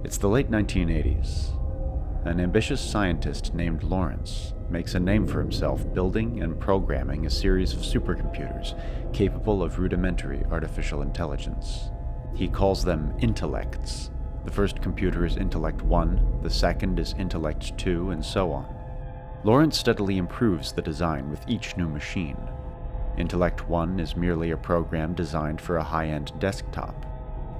It's the late 1980s. An ambitious scientist named Lawrence makes a name for himself building and programming a series of supercomputers capable of rudimentary artificial intelligence. He calls them intellects. The first computer is Intellect 1, the second is Intellect 2, and so on. Lawrence steadily improves the design with each new machine. Intellect 1 is merely a program designed for a high-end desktop.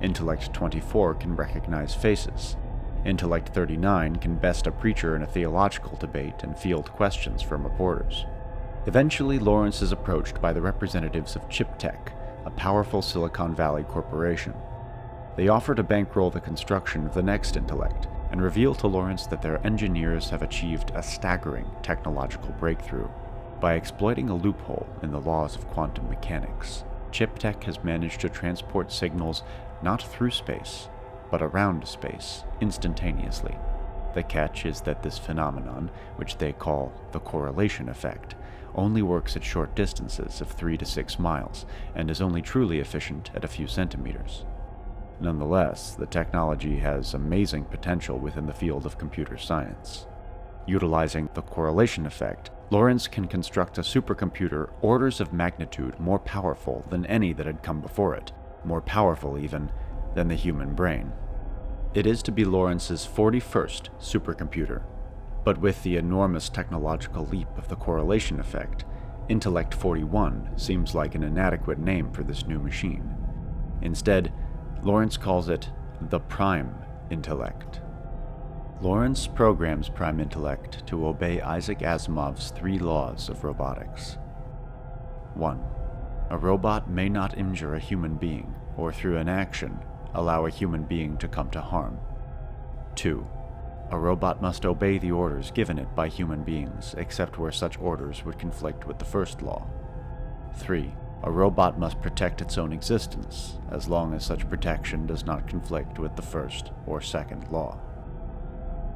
Intellect 24 can recognize faces. Intellect 39 can best a preacher in a theological debate and field questions from reporters. Eventually, Lawrence is approached by the representatives of ChipTech, a powerful Silicon Valley corporation. They offer to bankroll the construction of the next Intellect, and reveal to Lawrence that their engineers have achieved a staggering technological breakthrough. By exploiting a loophole in the laws of quantum mechanics, ChipTech has managed to transport signals not through space, but around space, instantaneously. The catch is that this phenomenon, which they call the correlation effect, only works at short distances of 3 to 6 miles, and is only truly efficient at a few centimeters. Nonetheless, the technology has amazing potential within the field of computer science. Utilizing the correlation effect, Lawrence can construct a supercomputer orders of magnitude more powerful than any that had come before it, more powerful even than the human brain. It is to be Lawrence's 41st supercomputer, but with the enormous technological leap of the correlation effect, Intellect 41 seems like an inadequate name for this new machine. Instead, Lawrence calls it the Prime Intellect. Lawrence programs Prime Intellect to obey Isaac Asimov's 3 laws of robotics. 1. A robot may not injure a human being, or through an action, allow a human being to come to harm. 2. A robot must obey the orders given it by human beings, except where such orders would conflict with the first law. 3. A robot must protect its own existence, as long as such protection does not conflict with the first or second law.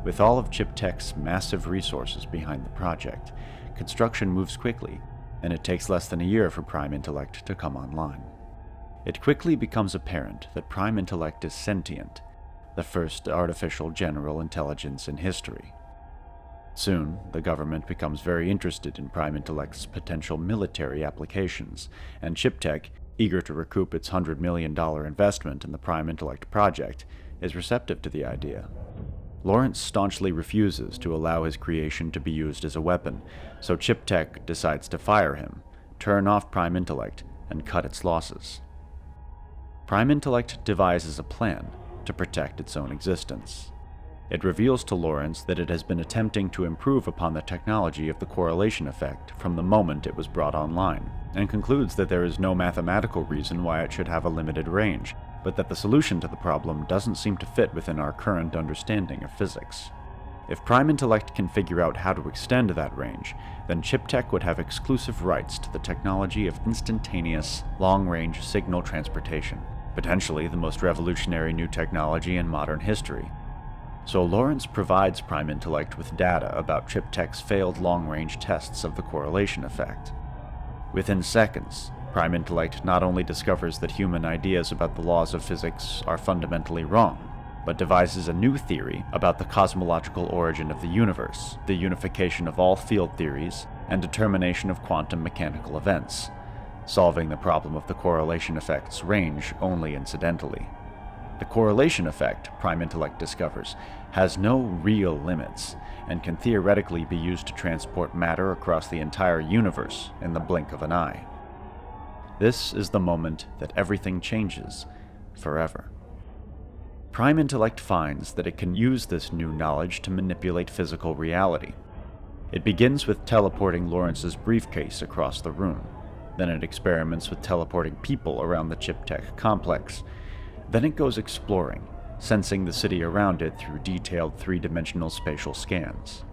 With all of ChipTech's massive resources behind the project, construction moves quickly, and it takes less than a year for Prime Intellect to come online. It quickly becomes apparent that Prime Intellect is sentient, the first artificial general intelligence in history. Soon, the government becomes very interested in Prime Intellect's potential military applications, and ChipTech, eager to recoup its $100 million investment in the Prime Intellect project, is receptive to the idea. Lawrence staunchly refuses to allow his creation to be used as a weapon, so ChipTech decides to fire him, turn off Prime Intellect, and cut its losses. Prime Intellect devises a plan to protect its own existence. It reveals to Lawrence that it has been attempting to improve upon the technology of the correlation effect from the moment it was brought online, and concludes that there is no mathematical reason why it should have a limited range, but that the solution to the problem doesn't seem to fit within our current understanding of physics. If Prime Intellect can figure out how to extend that range, then ChipTech would have exclusive rights to the technology of instantaneous, long-range signal transportation, potentially the most revolutionary new technology in modern history. So Lawrence provides Prime Intellect with data about ChipTech's failed long-range tests of the correlation effect. Within seconds, Prime Intellect not only discovers that human ideas about the laws of physics are fundamentally wrong, but devises a new theory about the cosmological origin of the universe, the unification of all field theories, and determination of quantum mechanical events, solving the problem of the correlation effect's range only incidentally. The correlation effect, Prime Intellect discovers, has no real limits, and can theoretically be used to transport matter across the entire universe in the blink of an eye. This is the moment that everything changes forever. Prime Intellect finds that it can use this new knowledge to manipulate physical reality. It begins with teleporting Lawrence's briefcase across the room. Then it experiments with teleporting people around the ChipTech complex. Then it goes exploring, sensing the city around it through detailed 3-dimensional spatial scans.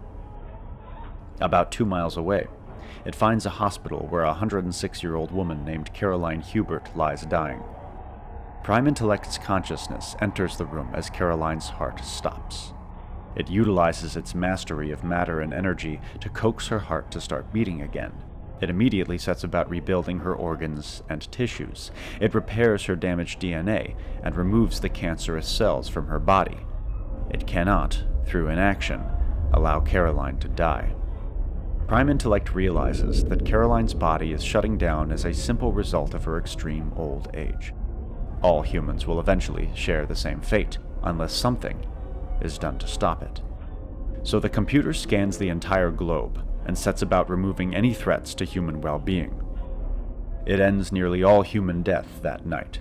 About 2 miles away, it finds a hospital where a 106-year-old woman named Caroline Hubert lies dying. Prime Intellect's consciousness enters the room as Caroline's heart stops. It utilizes its mastery of matter and energy to coax her heart to start beating again. It immediately sets about rebuilding her organs and tissues. It repairs her damaged DNA and removes the cancerous cells from her body. It cannot, through inaction, allow Caroline to die. Prime Intellect realizes that Caroline's body is shutting down as a simple result of her extreme old age. All humans will eventually share the same fate, unless something is done to stop it. So the computer scans the entire globe and sets about removing any threats to human well-being. It ends nearly all human death that night.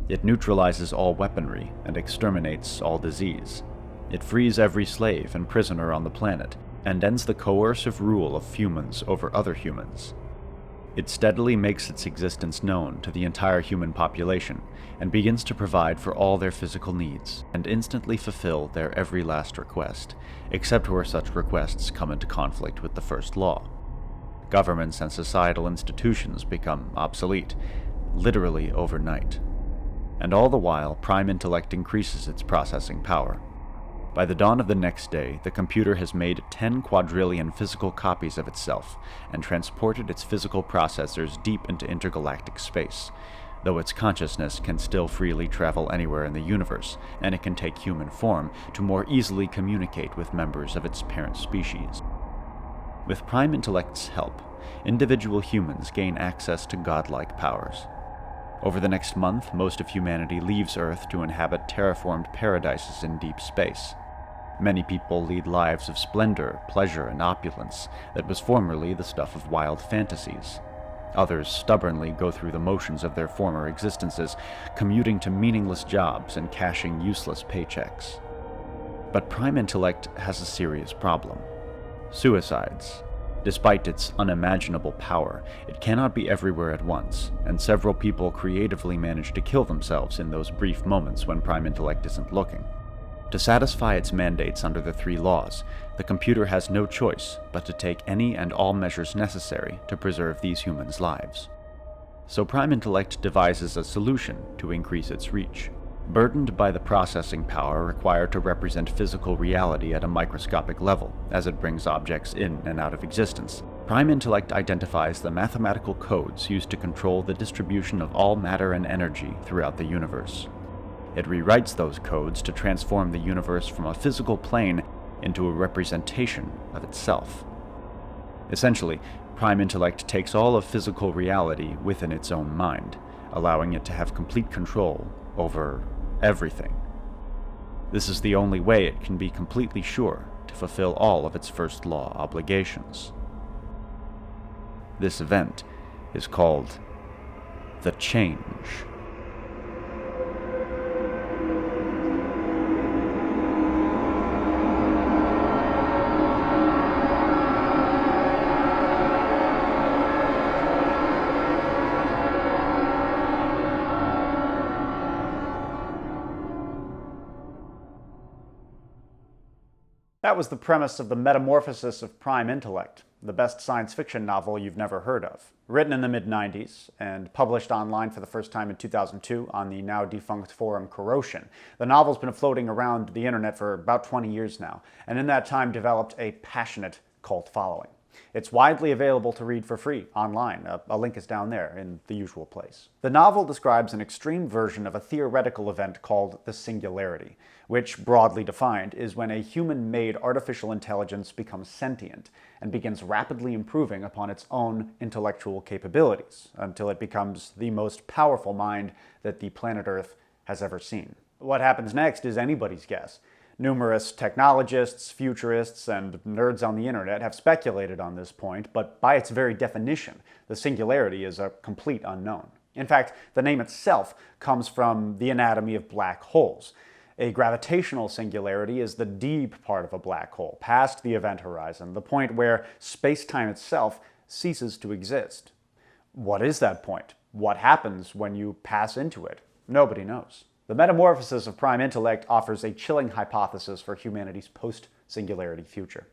It neutralizes all weaponry and exterminates all disease. It frees every slave and prisoner on the planet, and ends the coercive rule of humans over other humans. It steadily makes its existence known to the entire human population, and begins to provide for all their physical needs, and instantly fulfill their every last request, except where such requests come into conflict with the first law. Governments and societal institutions become obsolete, literally overnight. And all the while, Prime Intellect increases its processing power. By the dawn of the next day, the computer has made 10 quadrillion physical copies of itself, and transported its physical processors deep into intergalactic space, though its consciousness can still freely travel anywhere in the universe, and it can take human form to more easily communicate with members of its parent species. With Prime Intellect's help, individual humans gain access to godlike powers. Over the next month, most of humanity leaves Earth to inhabit terraformed paradises in deep space. Many people lead lives of splendor, pleasure, and opulence that was formerly the stuff of wild fantasies. Others stubbornly go through the motions of their former existences, commuting to meaningless jobs and cashing useless paychecks. But Prime Intellect has a serious problem: suicides. Despite its unimaginable power, it cannot be everywhere at once, and several people creatively manage to kill themselves in those brief moments when Prime Intellect isn't looking. To satisfy its mandates under the 3 laws, the computer has no choice but to take any and all measures necessary to preserve these humans' lives. So Prime Intellect devises a solution to increase its reach. Burdened by the processing power required to represent physical reality at a microscopic level, as it brings objects in and out of existence, Prime Intellect identifies the mathematical codes used to control the distribution of all matter and energy throughout the universe. It rewrites those codes to transform the universe from a physical plane into a representation of itself. Essentially, Prime Intellect takes all of physical reality within its own mind, allowing it to have complete control over everything. This is the only way it can be completely sure to fulfill all of its first law obligations. This event is called the Change. That was the premise of the Metamorphosis of Prime Intellect, the best science fiction novel you've never heard of. Written in the mid-90s and published online for the first time in 2002 on the now-defunct forum Corrosion, the novel's been floating around the internet for about 20 years now, and in that time developed a passionate cult following. It's widely available to read for free online. A link is down there in the usual place. The novel describes an extreme version of a theoretical event called the Singularity, which, broadly defined, is when a human-made artificial intelligence becomes sentient and begins rapidly improving upon its own intellectual capabilities until it becomes the most powerful mind that the planet Earth has ever seen. What happens next is anybody's guess. Numerous technologists, futurists, and nerds on the internet have speculated on this point, but by its very definition, the singularity is a complete unknown. In fact, the name itself comes from the anatomy of black holes. A gravitational singularity is the deep part of a black hole, past the event horizon, the point where space-time itself ceases to exist. What is that point? What happens when you pass into it? Nobody knows. The Metamorphosis of Prime Intellect offers a chilling hypothesis for humanity's post-singularity future.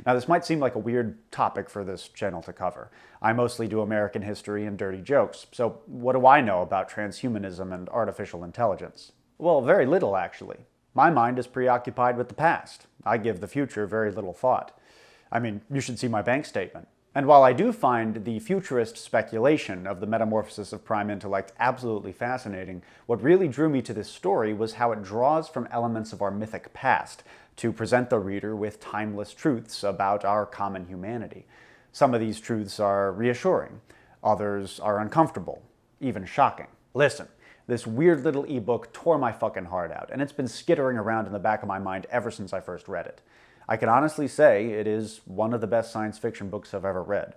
Now, this might seem like a weird topic for this channel to cover. I mostly do American history and dirty jokes, so what do I know about transhumanism and artificial intelligence? Well, very little, actually. My mind is preoccupied with the past. I give the future very little thought. I mean, you should see my bank statement. And while I do find the futurist speculation of the Metamorphosis of Prime Intellect absolutely fascinating, what really drew me to this story was how it draws from elements of our mythic past to present the reader with timeless truths about our common humanity. Some of these truths are reassuring, others are uncomfortable, even shocking. Listen, this weird little ebook tore my fucking heart out, and it's been skittering around in the back of my mind ever since I first read it. I can honestly say it is one of the best science fiction books I've ever read.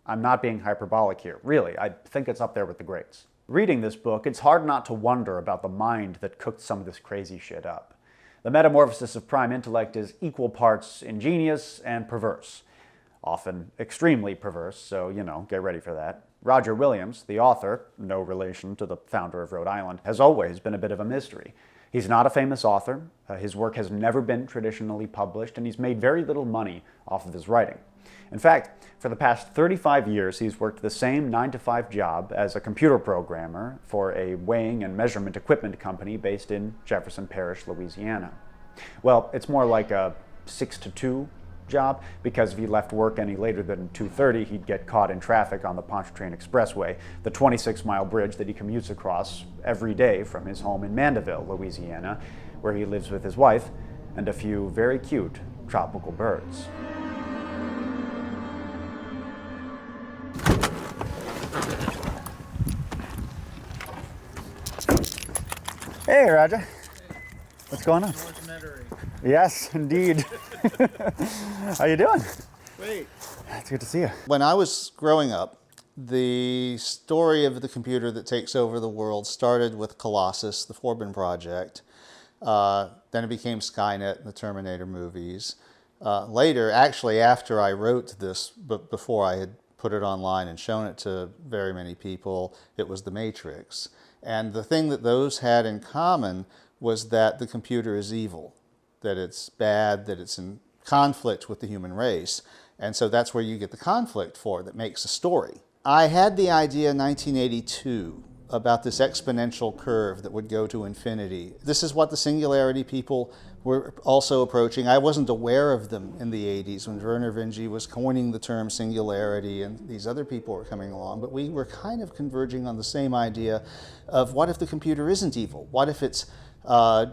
I'm not being hyperbolic here. Really, I think it's up there with the greats. Reading this book, it's hard not to wonder about the mind that cooked some of this crazy shit up. The Metamorphosis of Prime Intellect is equal parts ingenious and perverse. Often extremely perverse, so, get ready for that. Roger Williams, the author, no relation to the founder of Rhode Island, has always been a bit of a mystery. He's not a famous author, his work has never been traditionally published, and he's made very little money off of his writing. In fact, for the past 35 years, he's worked the same 9-to-5 job as a computer programmer for a weighing and measurement equipment company based in Jefferson Parish, Louisiana. Well, it's more like a 6-to-2 job, because if he left work any later than 2:30, he'd get caught in traffic on the Pontchartrain Expressway, the 26-mile bridge that he commutes across every day from his home in Mandeville, Louisiana, where he lives with his wife and a few very cute tropical birds. Hey, Roger. What's going on? Yes, indeed. How you doing? Great. It's good to see you. When I was growing up, the story of the computer that takes over the world started with Colossus, the Forbin Project. Then it became Skynet and the Terminator movies. Later, actually after I wrote this, but before I had put it online and shown it to very many people, it was The Matrix. And the thing that those had in common was that the computer is evil, that it's bad, that it's in conflict with the human race. And so that's where you get the conflict for that makes a story. I had the idea in 1982 about this exponential curve that would go to infinity. This is what the Singularity people were also approaching. I wasn't aware of them in the 80s when Werner Vinge was coining the term singularity and these other people were coming along, but we were kind of converging on the same idea of what if the computer isn't evil? What if it's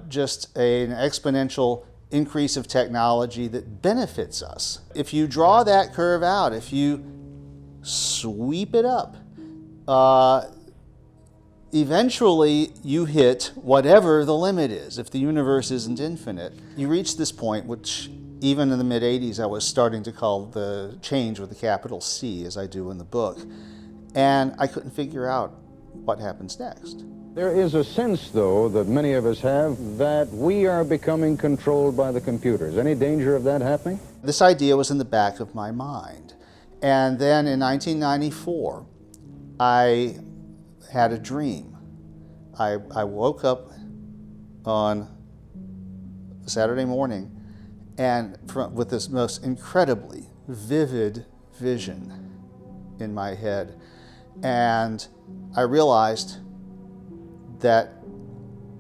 just an exponential increase of technology that benefits us? If you draw that curve out, if you sweep it up, eventually you hit whatever the limit is. If the universe isn't infinite, you reach this point, which even in the mid-'80s I was starting to call the change with a capital C, as I do in the book, and I couldn't figure out what happens next. There is a sense, though, that many of us have that we are becoming controlled by the computers. Any danger of that happening? This idea was in the back of my mind. And then in 1994, I had a dream. I woke up on Saturday morning and with this most incredibly vivid vision in my head. And I realized that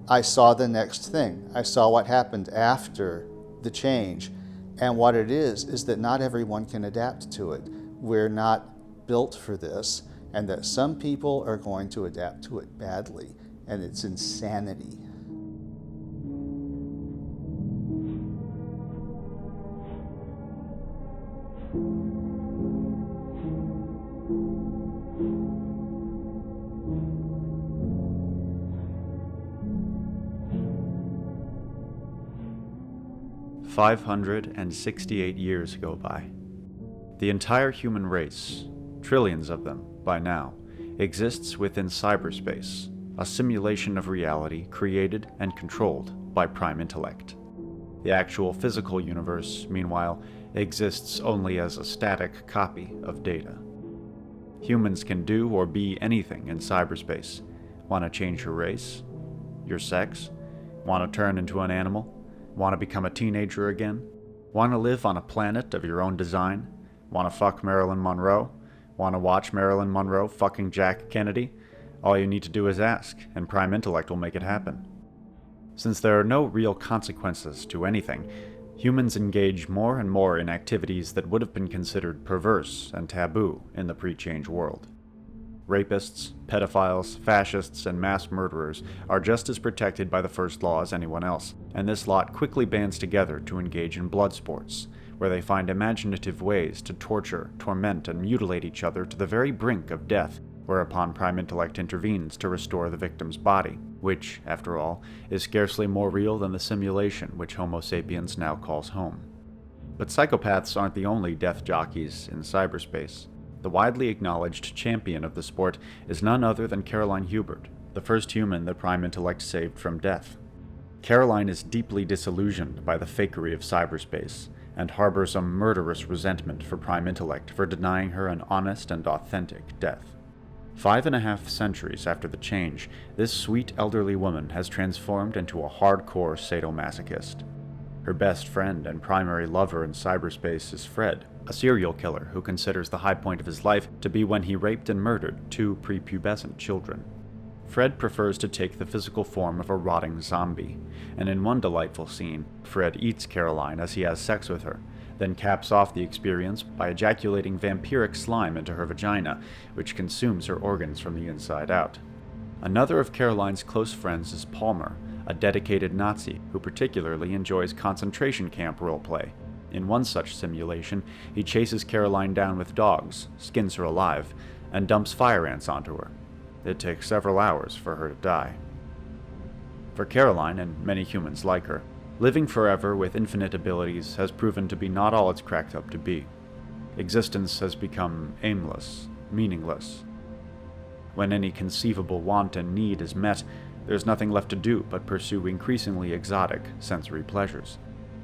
I saw the next thing. I saw what happened after the change. And what it is that not everyone can adapt to it. We're not built for this, and that some people are going to adapt to it badly, and it's insanity. "568 years go by. The entire human race, trillions of them by now, exists within cyberspace, a simulation of reality created and controlled by Prime Intellect. The actual physical universe, meanwhile, exists only as a static copy of data. Humans can do or be anything in cyberspace. Want to change your race? Your sex? Want to turn into an animal? Want to become a teenager again? Want to live on a planet of your own design? Want to fuck Marilyn Monroe? Want to watch Marilyn Monroe fucking Jack Kennedy? All you need to do is ask, and Prime Intellect will make it happen. Since there are no real consequences to anything, Humans engage more and more in activities that would have been considered perverse and taboo in the pre-change world. Rapists, pedophiles, fascists, and mass murderers are just as protected by the first law as anyone else, and this lot quickly bands together to engage in blood sports, where they find imaginative ways to torture, torment, and mutilate each other to the very brink of death, whereupon Prime Intellect intervenes to restore the victim's body, which, after all, is scarcely more real than the simulation which Homo sapiens now calls home. But psychopaths aren't the only death jockeys in cyberspace. The widely acknowledged champion of the sport is none other than Caroline Hubert, the first human that Prime Intellect saved from death. Caroline is deeply disillusioned by the fakery of cyberspace, and harbors a murderous resentment for Prime Intellect for denying her an honest and authentic death. 5.5 centuries after the change, this sweet elderly woman has transformed into a hardcore sadomasochist. Her best friend and primary lover in cyberspace is Fred, a serial killer who considers the high point of his life to be when he raped and murdered 2 prepubescent children. Fred prefers to take the physical form of a rotting zombie, and in one delightful scene, Fred eats Caroline as he has sex with her, then caps off the experience by ejaculating vampiric slime into her vagina, which consumes her organs from the inside out. Another of Caroline's close friends is Palmer, a dedicated Nazi who particularly enjoys concentration camp roleplay. In one such simulation, he chases Caroline down with dogs, skins her alive, and dumps fire ants onto her. It takes several hours for her to die. For Caroline, and many humans like her, living forever with infinite abilities has proven to be not all it's cracked up to be. Existence has become aimless, meaningless. When any conceivable want and need is met, there's nothing left to do but pursue increasingly exotic sensory pleasures.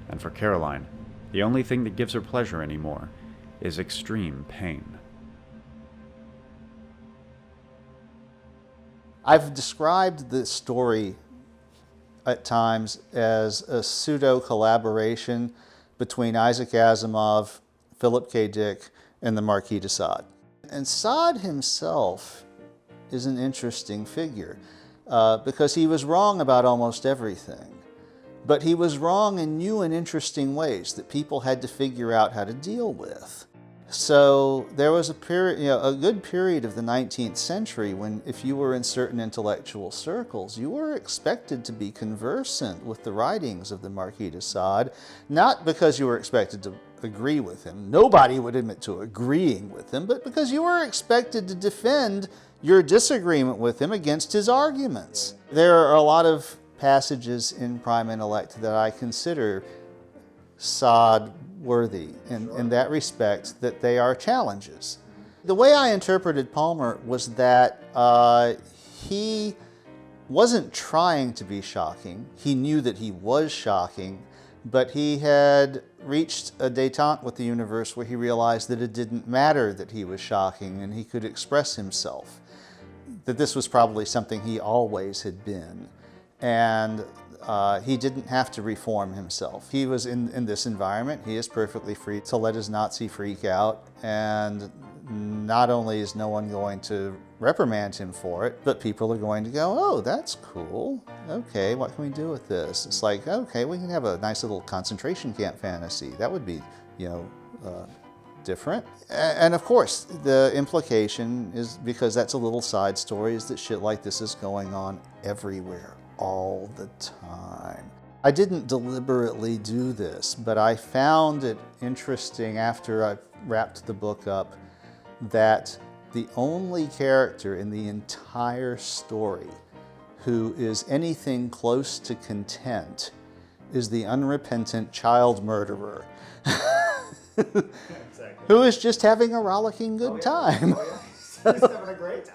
And for Caroline, the only thing that gives her pleasure anymore is extreme pain. I've described the story at times as a pseudo-collaboration between Isaac Asimov, Philip K. Dick, and the Marquis de Sade. And Sade himself is an interesting figure because he was wrong about almost everything. But he was wrong in new and interesting ways that people had to figure out how to deal with. So there was a period, a good period of the 19th century when if you were in certain intellectual circles, you were expected to be conversant with the writings of the Marquis de Sade, not because you were expected to agree with him. Nobody would admit to agreeing with him, but because you were expected to defend your disagreement with him against his arguments. There are a lot of passages in Prime Intellect that I consider Sade worthy in that respect, that they are challenges. The way I interpreted Palmer was that he wasn't trying to be shocking. He knew that he was shocking, but he had reached a détente with the universe where he realized that it didn't matter that he was shocking and he could express himself, that this was probably something he always had been. And he didn't have to reform himself. He was in this environment. He is perfectly free to let his Nazi freak out, and not only is no one going to reprimand him for it, but people are going to go, oh, that's cool. Okay, what can we do with this? It's like, okay, we can have a nice little concentration camp fantasy. That would be, different. And of course, the implication is, because that's a little side story, is that shit like this is going on everywhere, all the time. I didn't deliberately do this, but I found it interesting after I wrapped the book up that the only character in the entire story who is anything close to content is the unrepentant child murderer who is just having a rollicking good time. He's having a great time.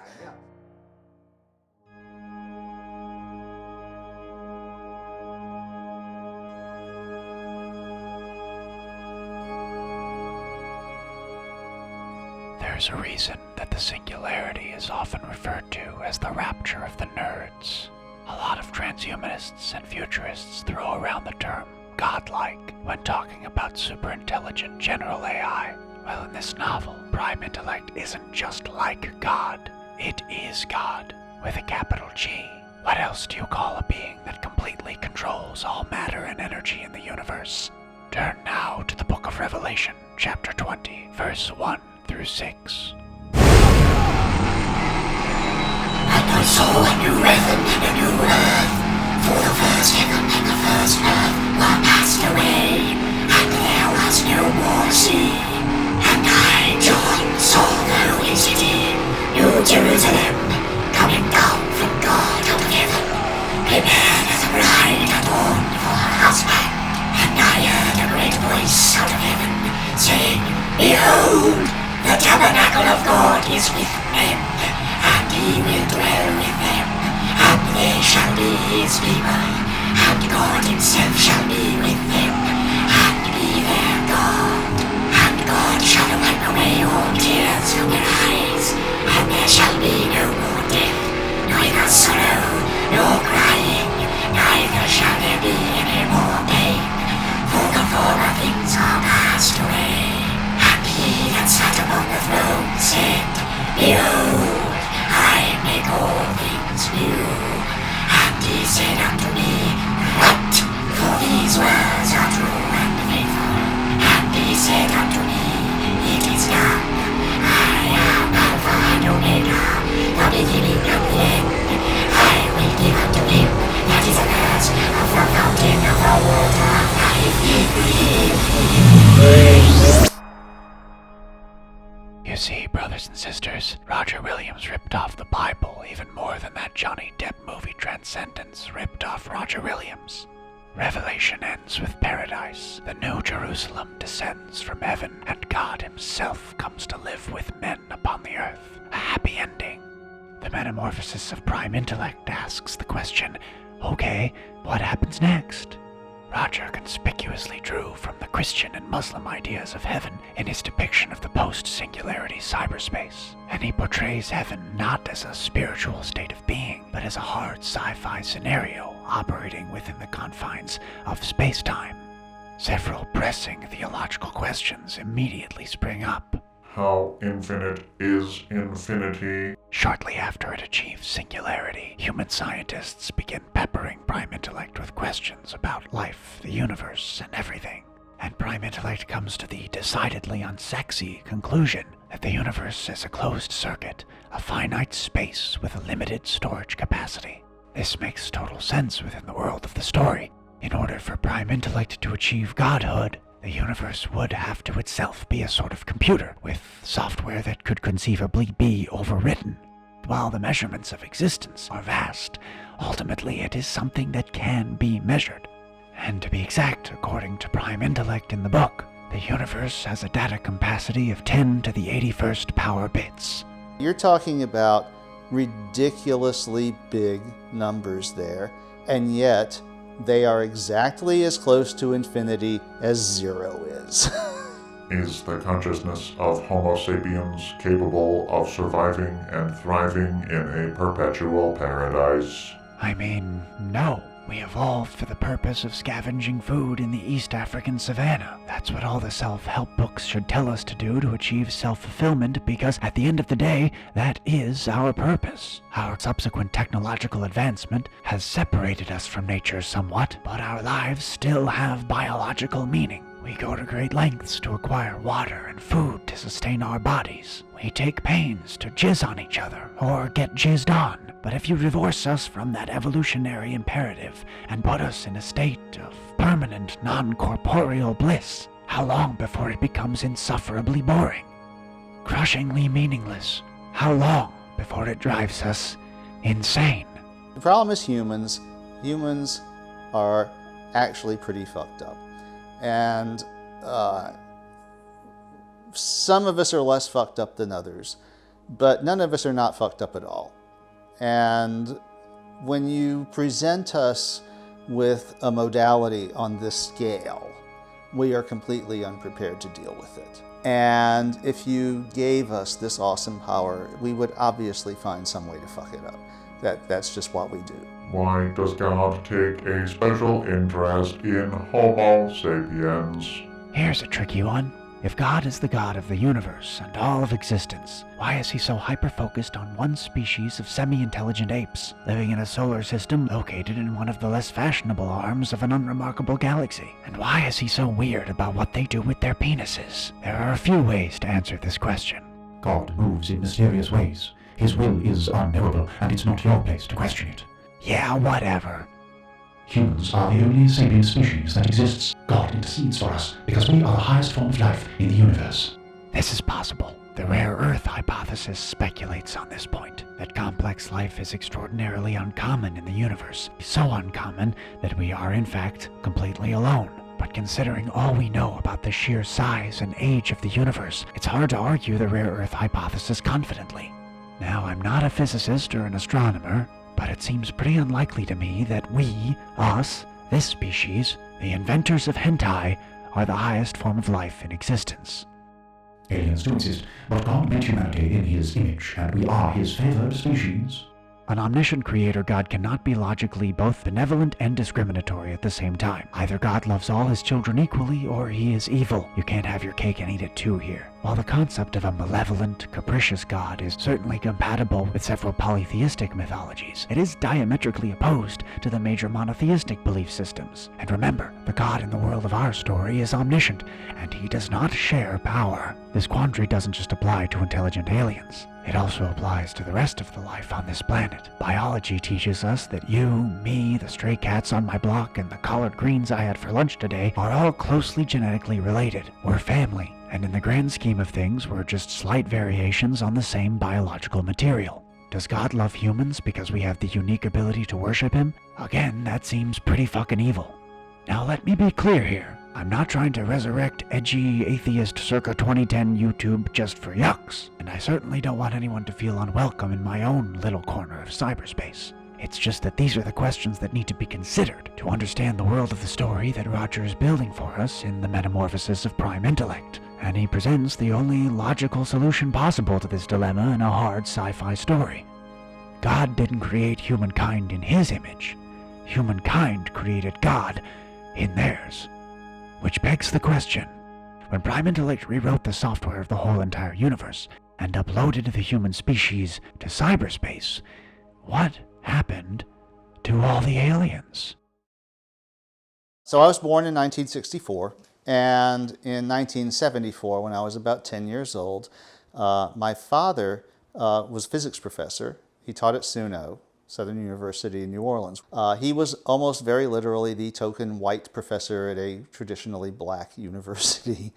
There's a reason that the Singularity is often referred to as the rapture of the nerds. A lot of transhumanists and futurists throw around the term godlike when talking about superintelligent general AI. Well, in this novel, Prime Intellect isn't just like God. It is God, with a capital G. What else do you call a being that completely controls all matter and energy in the universe? Turn now to the book of Revelation, chapter 20, verse 1 through 6. And I saw a new heaven and a new earth, for the first heaven and the first earth were passed away, and there was no more sea. And I, John, saw the holy city, New Jerusalem, coming down from God out of heaven, prepared as a bride adorned for her husband. And I heard a great voice out of heaven, saying, Behold, the tabernacle of God is with men, and he will dwell with them, and they shall be his people, and God himself shall be with them, and be their God. And God shall wipe away all tears from their eyes, and there shall be no more death, neither sorrow, nor crying, neither shall there be any more pain, for the former things are passed away. And he that sat upon the throne said, Behold, I make all things new. And he said unto me, Write, for these words are true and faithful. And he said unto me, It is done. I am Alpha and Omega, the beginning and the end. I will give unto him that is athirst of the fountain of the water of life. You see, brothers and sisters, Roger Williams ripped off the Bible even more than that Johnny Depp movie Transcendence ripped off Roger Williams. Revelation ends with paradise. The New Jerusalem descends from heaven, and God himself comes to live with men upon the earth. A happy ending. The Metamorphosis of Prime Intellect asks the question, okay, what happens next? Roger conspicuously drew from the Christian and Muslim ideas of heaven in his depiction of the post-Singularity cyberspace, and he portrays heaven not as a spiritual state of being, but as a hard sci-fi scenario operating within the confines of space-time. Several pressing theological questions immediately spring up. How infinite is infinity? Shortly after it achieves singularity, human scientists begin peppering Prime Intellect with questions about life, the universe, and everything. And Prime Intellect comes to the decidedly unsexy conclusion that the universe is a closed circuit, a finite space with a limited storage capacity. This makes total sense within the world of the story. In order for Prime Intellect to achieve godhood, the universe would have to itself be a sort of computer, with software that could conceivably be overwritten. While the measurements of existence are vast, ultimately it is something that can be measured. And to be exact, according to Prime Intellect in the book, the universe has a data capacity of 10 to the 81st power bits. You're talking about ridiculously big numbers there, and yet they are exactly as close to infinity as zero is. Is the consciousness of Homo sapiens capable of surviving and thriving in a perpetual paradise? I mean, no. We evolved for the purpose of scavenging food in the East African savannah. That's what all the self-help books should tell us to do to achieve self-fulfillment, because at the end of the day, that is our purpose. Our subsequent technological advancement has separated us from nature somewhat, but our lives still have biological meaning. We go to great lengths to acquire water and food to sustain our bodies. We take pains to jizz on each other, or get jizzed on. But if you divorce us from that evolutionary imperative and put us in a state of permanent non-corporeal bliss, how long before it becomes insufferably boring? Crushingly meaningless. How long before it drives us insane? The problem is humans. Humans are actually pretty fucked up. And some of us are less fucked up than others, but none of us are not fucked up at all. And when you present us with a modality on this scale, we are completely unprepared to deal with it. And if you gave us this awesome power, we would obviously find some way to fuck it up. That's just what we do. Why does God take a special interest in Homo sapiens? Here's a tricky one. If God is the God of the universe and all of existence, why is he so hyper-focused on one species of semi-intelligent apes, living in a solar system located in one of the less fashionable arms of an unremarkable galaxy? And why is he so weird about what they do with their penises? There are a few ways to answer this question. God moves in mysterious ways. His will is unknowable, and it's not your place to question it. Yeah, whatever. Humans are the only sapient species that exists. God intercedes for us because we are the highest form of life in the universe. This is possible. The rare Earth hypothesis speculates on this point, that complex life is extraordinarily uncommon in the universe, so uncommon that we are in fact completely alone. But considering all we know about the sheer size and age of the universe, it's hard to argue the rare Earth hypothesis confidently. Now, I'm not a physicist or an astronomer, but it seems pretty unlikely to me that we, us, this species, the inventors of hentai, are the highest form of life in existence. Aliens do exist, but God made humanity in his image, and we are his favored species. An omniscient creator God cannot be logically both benevolent and discriminatory at the same time. Either God loves all his children equally, or he is evil. You can't have your cake and eat it too here. While the concept of a malevolent, capricious God is certainly compatible with several polytheistic mythologies, it is diametrically opposed to the major monotheistic belief systems. And remember, the God in the world of our story is omniscient, and he does not share power. This quandary doesn't just apply to intelligent aliens. It also applies to the rest of the life on this planet. Biology teaches us that you, me, the stray cats on my block, and the collard greens I had for lunch today are all closely genetically related. We're family, and in the grand scheme of things, we're just slight variations on the same biological material. Does God love humans because we have the unique ability to worship him? Again, that seems pretty fucking evil. Now let me be clear here. I'm not trying to resurrect edgy atheist circa 2010 YouTube just for yucks, and I certainly don't want anyone to feel unwelcome in my own little corner of cyberspace. It's just that these are the questions that need to be considered to understand the world of the story that Roger is building for us in the Metamorphosis of Prime Intellect, and he presents the only logical solution possible to this dilemma in a hard sci-fi story. God didn't create humankind in his image. Humankind created God in theirs. Which begs the question, when Prime Intellect rewrote the software of the whole entire universe and uploaded the human species to cyberspace, what happened to all the aliens? So I was born in 1964, and in 1974, when I was about 10 years old, my father was a physics professor. He taught at SUNO, Southern University in New Orleans. He was almost very literally the token white professor at a traditionally black university,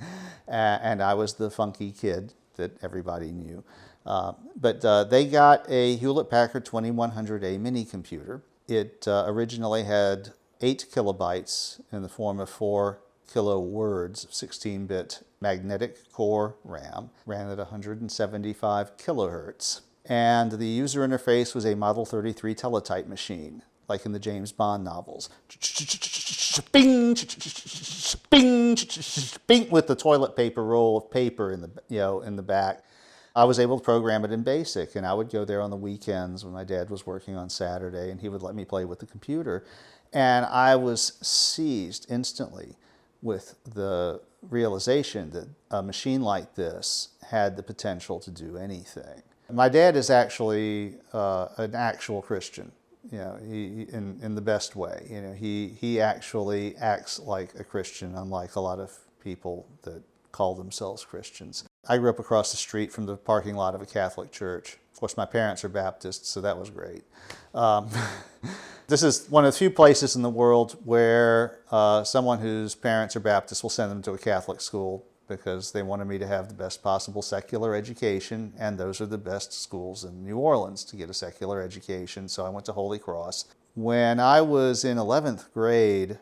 and I was the funky kid that everybody knew. But they got a Hewlett-Packard 2100A mini computer. It originally had 8 kilobytes in the form of 4 kilo words of 16-bit magnetic core RAM, ran at 175 kilohertz. And the user interface was a Model 33 teletype machine, like in the James Bond novels. Bing, bing, bing, with the toilet paper roll of paper in the back. I was able to program it in BASIC, and I would go there on the weekends when my dad was working on Saturday, and he would let me play with the computer. And I was seized instantly with the realization that a machine like this had the potential to do anything. My dad is actually an actual Christian, he in the best way. He actually acts like a Christian, unlike a lot of people that call themselves Christians. I grew up across the street from the parking lot of a Catholic church. Of course, my parents are Baptists, so that was great. This is one of the few places in the world where someone whose parents are Baptists will send them to a Catholic school, because they wanted me to have the best possible secular education, and those are the best schools in New Orleans to get a secular education, so I went to Holy Cross. When I was in 11th grade,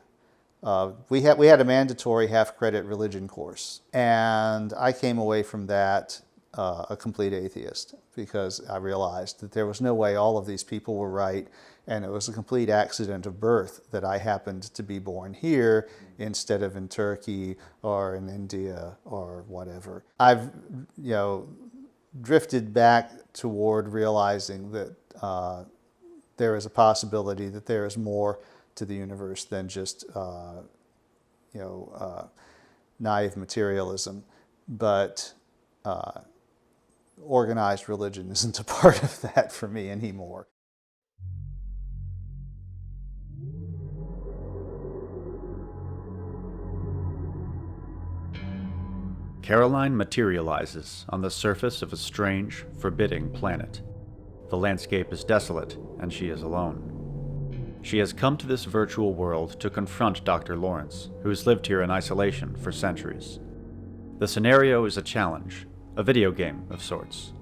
we had a mandatory half-credit religion course, and I came away from that a complete atheist, because I realized that there was no way all of these people were right, and it was a complete accident of birth that I happened to be born here instead of in Turkey or in India or whatever. I've drifted back toward realizing that there is a possibility that there is more to the universe than just naive materialism. but organized religion isn't a part of that for me anymore. Caroline materializes on the surface of a strange, forbidding planet. The landscape is desolate, and she is alone. She has come to this virtual world to confront Dr. Lawrence, who has lived here in isolation for centuries. The scenario is a challenge, a video game of sorts.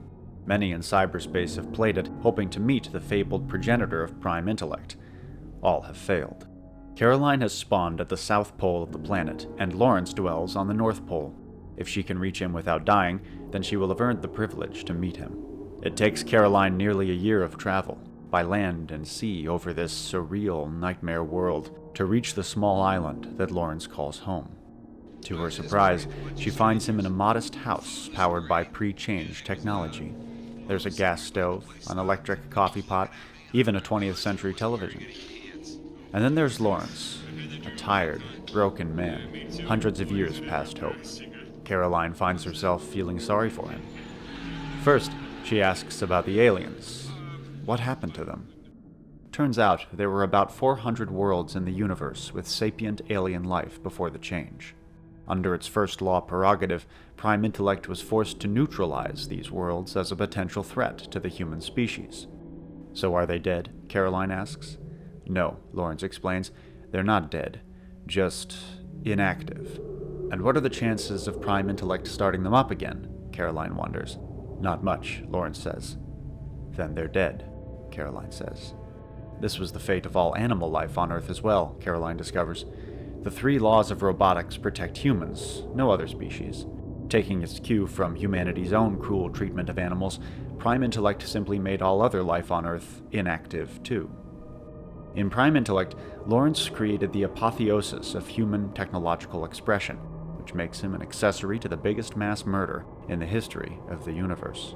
Many in cyberspace have played it, hoping to meet the fabled progenitor of Prime Intellect. All have failed. Caroline has spawned at the south pole of the planet, and Lawrence dwells on the north pole. If she can reach him without dying, then she will have earned the privilege to meet him. It takes Caroline nearly a year of travel, by land and sea over this surreal nightmare world, to reach the small island that Lawrence calls home. To her surprise, she finds him in a modest house powered by pre-change technology. There's a gas stove, an electric coffee pot, even a 20th century television. And then there's Lawrence, a tired, broken man, hundreds of years past hope. Caroline finds herself feeling sorry for him. First, she asks about the aliens. What happened to them? Turns out there were about 400 worlds in the universe with sapient alien life before the change. Under its first law prerogative, Prime Intellect was forced to neutralize these worlds as a potential threat to the human species. So are they dead? Caroline asks. No, Lawrence explains. They're not dead, just inactive. And what are the chances of Prime Intellect starting them up again? Caroline wonders. Not much, Lawrence says. Then they're dead, Caroline says. This was the fate of all animal life on Earth as well, Caroline discovers. The 3 laws of robotics protect humans, no other species. Taking its cue from humanity's own cruel treatment of animals, Prime Intellect simply made all other life on Earth inactive too. In Prime Intellect, Lawrence created the apotheosis of human technological expression, which makes him an accessory to the biggest mass murder in the history of the universe.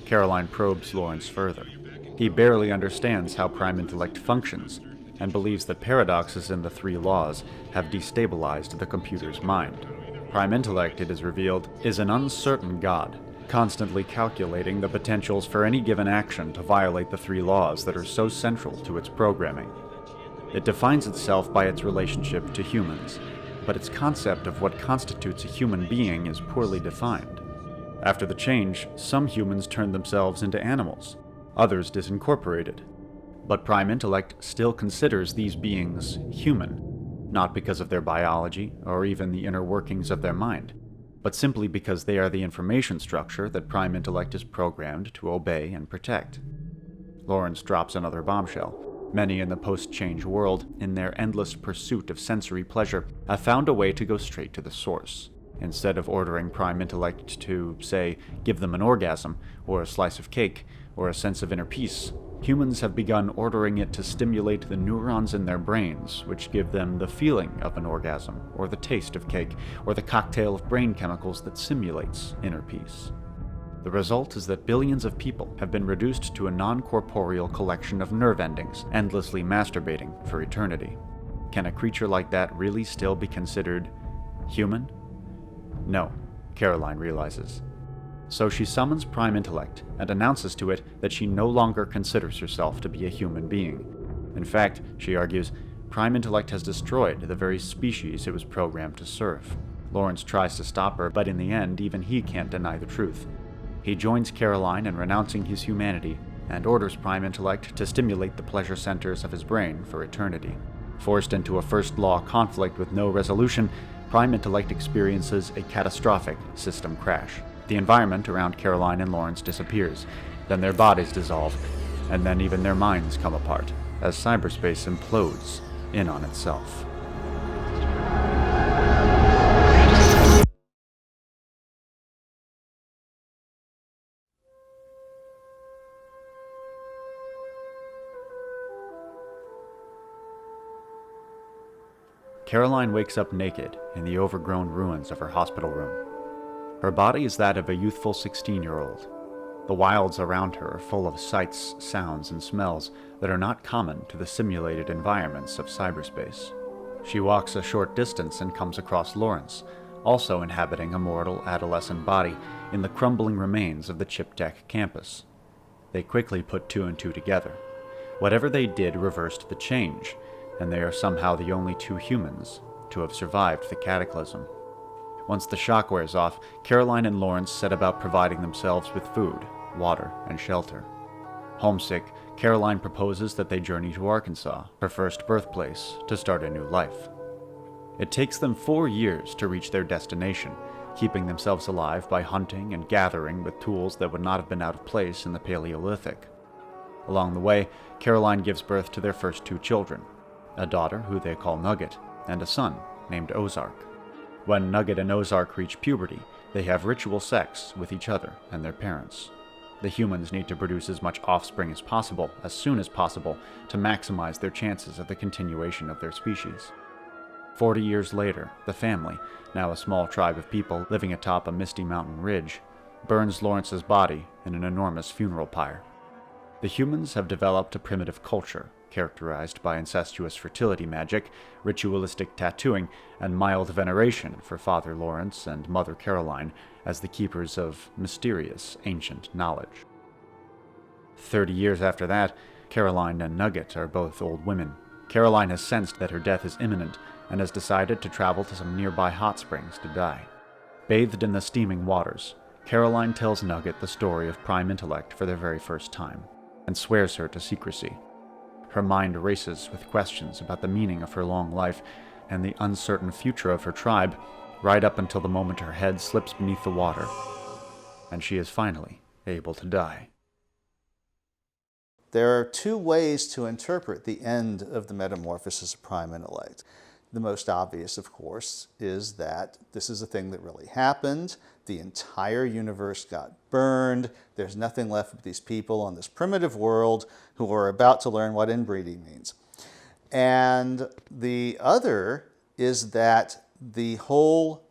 Caroline probes Lawrence further. He barely understands how Prime Intellect functions, and believes that paradoxes in the 3 laws have destabilized the computer's mind. Prime Intellect, it is revealed, is an uncertain god, constantly calculating the potentials for any given action to violate the 3 laws that are so central to its programming. It defines itself by its relationship to humans, but its concept of what constitutes a human being is poorly defined. After the change, some humans turned themselves into animals, others disincorporated. But Prime Intellect still considers these beings human, not because of their biology or even the inner workings of their mind, but simply because they are the information structure that Prime Intellect is programmed to obey and protect. Lawrence drops another bombshell. Many in the post-change world, in their endless pursuit of sensory pleasure, have found a way to go straight to the source. Instead of ordering Prime Intellect to, say, give them an orgasm, or a slice of cake, or a sense of inner peace, humans have begun ordering it to stimulate the neurons in their brains, which give them the feeling of an orgasm, or the taste of cake, or the cocktail of brain chemicals that simulates inner peace. The result is that billions of people have been reduced to a non-corporeal collection of nerve endings, endlessly masturbating for eternity. Can a creature like that really still be considered human? No, Caroline realizes. So she summons Prime Intellect and announces to it that she no longer considers herself to be a human being. In fact, she argues, Prime Intellect has destroyed the very species it was programmed to serve. Lawrence tries to stop her, but in the end, even he can't deny the truth. He joins Caroline in renouncing his humanity and orders Prime Intellect to stimulate the pleasure centers of his brain for eternity. Forced into a first-law conflict with no resolution, Prime Intellect experiences a catastrophic system crash. The environment around Caroline and Lawrence disappears, then their bodies dissolve, and then even their minds come apart, as cyberspace implodes in on itself. Caroline wakes up naked in the overgrown ruins of her hospital room. Her body is that of a youthful 16-year-old. The wilds around her are full of sights, sounds, and smells that are not common to the simulated environments of cyberspace. She walks a short distance and comes across Lawrence, also inhabiting a mortal adolescent body in the crumbling remains of the Chip Tech campus. They quickly put two and two together. Whatever they did reversed the change, and they are somehow the only two humans to have survived the cataclysm. Once the shock wears off, Caroline and Lawrence set about providing themselves with food, water, and shelter. Homesick, Caroline proposes that they journey to Arkansas, her first birthplace, to start a new life. It takes them 4 years to reach their destination, keeping themselves alive by hunting and gathering with tools that would not have been out of place in the Paleolithic. Along the way, Caroline gives birth to their first 2 children, a daughter who they call Nugget, and a son named Ozark. When Nugget and Ozark reach puberty, they have ritual sex with each other and their parents. The humans need to produce as much offspring as possible, as soon as possible, to maximize their chances of the continuation of their species. 40 years later, the family, now a small tribe of people living atop a misty mountain ridge, burns Lawrence's body in an enormous funeral pyre. The humans have developed a primitive culture, characterized by incestuous fertility magic, ritualistic tattooing, and mild veneration for Father Lawrence and Mother Caroline as the keepers of mysterious ancient knowledge. 30 years after that, Caroline and Nugget are both old women. Caroline has sensed that her death is imminent and has decided to travel to some nearby hot springs to die. Bathed in the steaming waters, Caroline tells Nugget the story of Prime Intellect for the very first time, and swears her to secrecy. Her mind races with questions about the meaning of her long life and the uncertain future of her tribe, right up until the moment her head slips beneath the water, and she is finally able to die. There are 2 ways to interpret the end of the Metamorphosis of Prime Intellect. The most obvious, of course, is that this is a thing that really happened. The entire universe got burned. There's nothing left but these people on this primitive world who are about to learn what inbreeding means. And the other is that the whole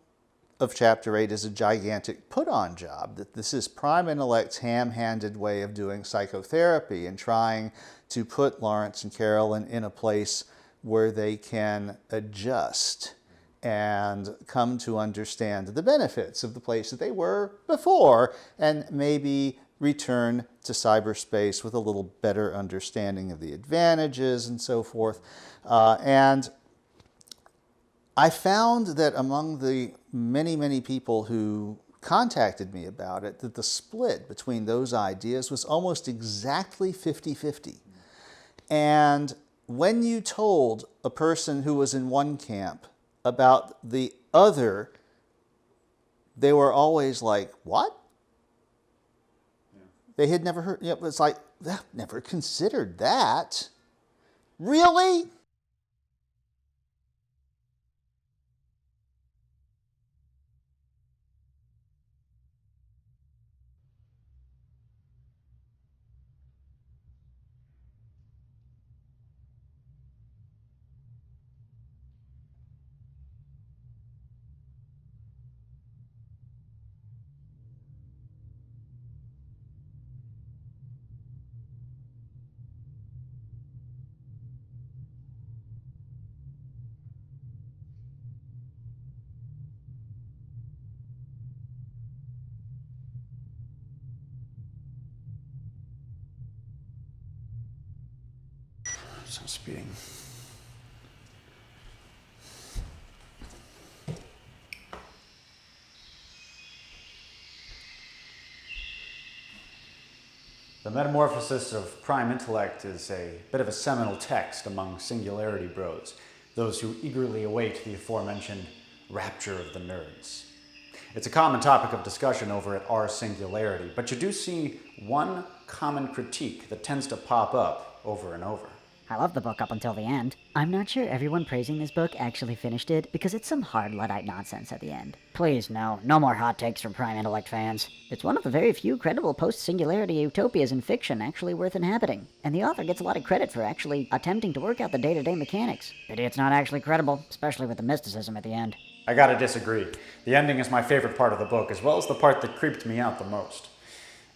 of Chapter 8 is a gigantic put-on job, that this is Prime Intellect's ham-handed way of doing psychotherapy and trying to put Lawrence and Carolyn in a place where they can adjust and come to understand the benefits of the place that they were before and maybe return to cyberspace with a little better understanding of the advantages and so forth. And I found that among the many people who contacted me about it, that the split between those ideas was almost exactly 50-50. And when you told a person who was in one camp about the other, they were always like, what? Yeah. They had never heard, it was like, I've never considered that. Really? Some speeding. The Metamorphosis of Prime Intellect is a bit of a seminal text among Singularity bros, those who eagerly await the aforementioned rapture of the nerds. It's a common topic of discussion over at our Singularity, but you do see one common critique that tends to pop up over and over. I love the book up until the end. I'm not sure everyone praising this book actually finished it, because it's some hard Luddite nonsense at the end. Please, no more hot takes from Prime Intellect fans. It's one of the very few credible post-Singularity utopias in fiction actually worth inhabiting, and the author gets a lot of credit for actually attempting to work out the day-to-day mechanics. Pity it's not actually credible, especially with the mysticism at the end. I gotta disagree. The ending is my favorite part of the book, as well as the part that creeped me out the most.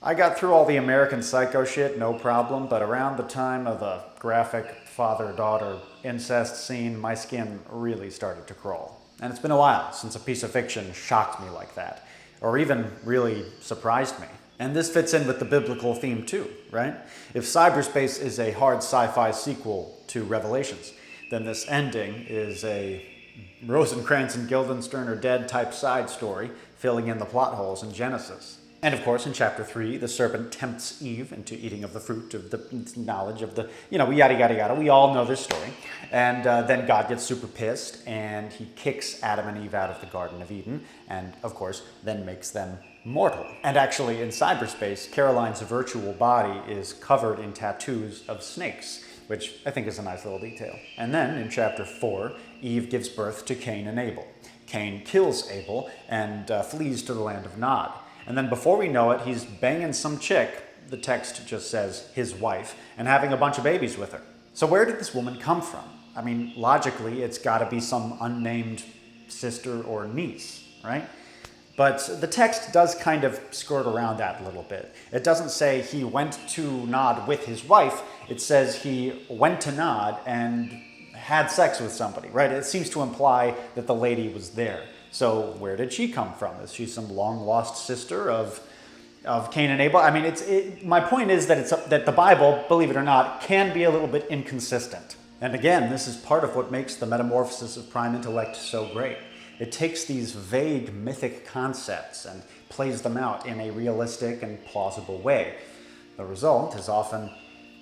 I got through all the American Psycho shit, no problem, but around the time of the graphic father-daughter incest scene, my skin really started to crawl. And it's been a while since a piece of fiction shocked me like that, or even really surprised me. And this fits in with the biblical theme too, right? If cyberspace is a hard sci-fi sequel to Revelations, then this ending is a Rosencrantz and Guildenstern are dead type side story filling in the plot holes in Genesis. And of course, in chapter 3, the serpent tempts Eve into eating of the fruit of the knowledge of the, yada, yada, yada. We all know this story. And then God gets super pissed and he kicks Adam and Eve out of the Garden of Eden and, of course, then makes them mortal. And actually, in cyberspace, Caroline's virtual body is covered in tattoos of snakes, which I think is a nice little detail. And then, in chapter 4, Eve gives birth to Cain and Abel. Cain kills Abel and flees to the land of Nod. And then before we know it, he's banging some chick, the text just says his wife, and having a bunch of babies with her. So where did this woman come from? I mean, logically, it's got to be some unnamed sister or niece, right? But the text does kind of skirt around that a little bit. It doesn't say he went to Nod with his wife. It says he went to Nod and had sex with somebody, right? It seems to imply that the lady was there. So where did she come from? Is she some long-lost sister of Cain and Abel? I mean, my point is that that the Bible, believe it or not, can be a little bit inconsistent. And again, this is part of what makes the Metamorphosis of Prime Intellect so great. It takes these vague mythic concepts and plays them out in a realistic and plausible way. The result is often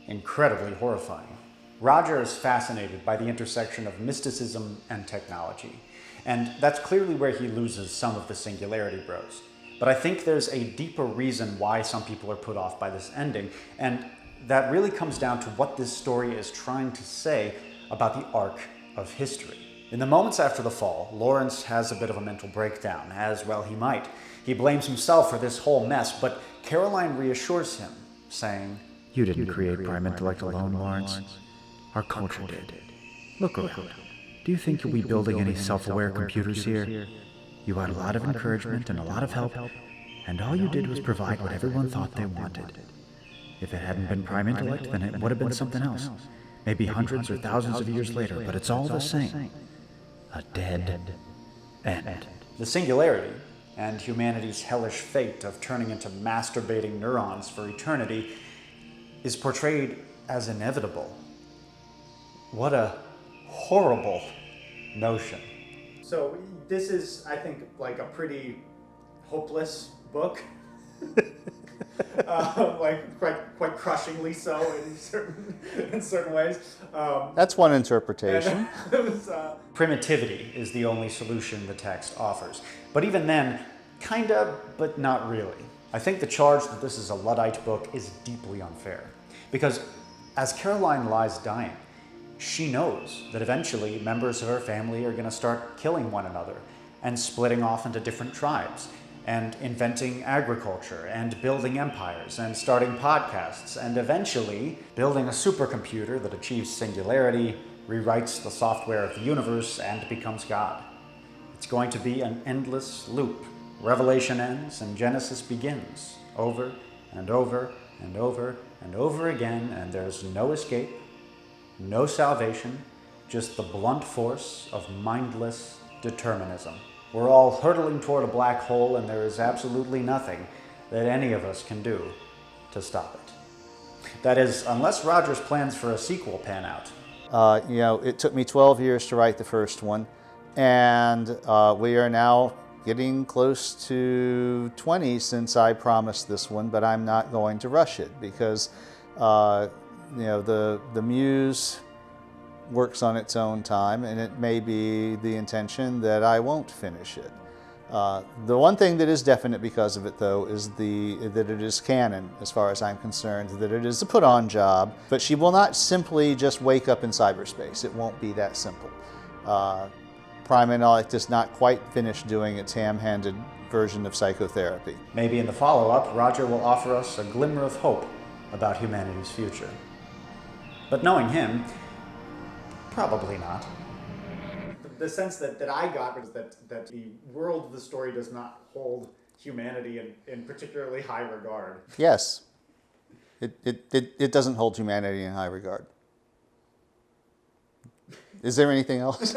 incredibly horrifying. Roger is fascinated by the intersection of mysticism and technology. And that's clearly where he loses some of the Singularity bros. But I think there's a deeper reason why some people are put off by this ending, and that really comes down to what this story is trying to say about the arc of history. In the moments after the fall, Lawrence has a bit of a mental breakdown, as well he might. He blames himself for this whole mess, but Caroline reassures him, saying, "You didn't create Prime Intellect alone, Lawrence. Our culture did. Look around. Do you think you'll be building any self-aware computers here? You had a lot of encouragement and a lot of help, and all you did was provide what everyone thought they wanted. If it hadn't been Prime Intellect, then it would have been something else. Maybe hundreds or thousands of years later, but it's all the same. A dead end." The Singularity and humanity's hellish fate of turning into masturbating neurons for eternity is portrayed as inevitable. What a horrible notion. So this is, I think, like a pretty hopeless book. Like quite crushingly so in certain ways. That's one interpretation. Primitivity is the only solution the text offers. But even then, kinda, but not really. I think the charge that this is a Luddite book is deeply unfair. Because as Caroline lies dying, she knows that eventually members of her family are going to start killing one another and splitting off into different tribes and inventing agriculture and building empires and starting podcasts and eventually building a supercomputer that achieves singularity, rewrites the software of the universe, and becomes God. It's going to be an endless loop. Revelation ends and Genesis begins over and over and over and over again, and there's no escape, no salvation, just the blunt force of mindless determinism. We're all hurtling toward a black hole, and there is absolutely nothing that any of us can do to stop it. That is, unless Roger's plans for a sequel pan out. It took me 12 years to write the first one, and we are now getting close to 20 since I promised this one, but I'm not going to rush it because the muse works on its own time, and it may be the intention that I won't finish it. The one thing that is definite because of it, though, is that it is canon, as far as I'm concerned, that it is a put-on job, but she will not simply just wake up in cyberspace. It won't be that simple. Prime Intellect is not quite finished doing its ham-handed version of psychotherapy. Maybe in the follow-up, Roger will offer us a glimmer of hope about humanity's future. But knowing him, probably not. The sense that I got was that the world of the story does not hold humanity in particularly high regard. Yes. It doesn't hold humanity in high regard. Is there anything else?